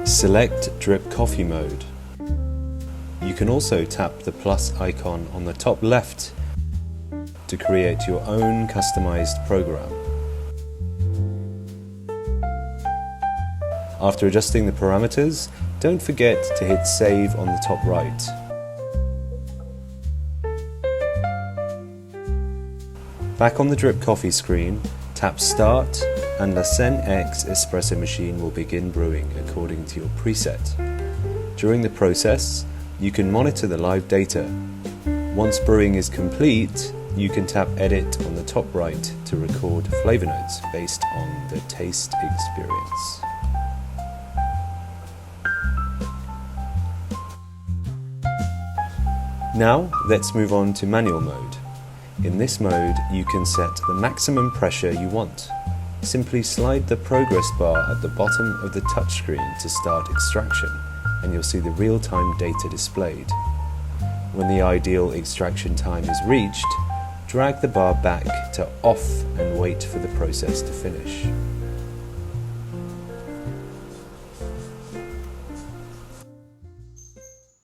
Select Drip Coffee mode. You can also tap the plus icon on the top left to create your own customized program. After adjusting the parameters, don't forget to hit Save on the top right. Back on the Drip Coffee screen, tap Start and the Seine X Espresso Machine will begin brewing according to your preset. During the process, you can monitor the live data. Once brewing is complete, you can tap Edit on the top right to record flavor notes based on the taste experience. Now, let's move on to manual mode. In this mode, you can set the maximum pressure you want. Simply slide the progress bar at the bottom of the touchscreen to start extraction, and you'll see the real-time data displayed. When the ideal extraction time is reached, drag the bar back to off and wait for the process to finish.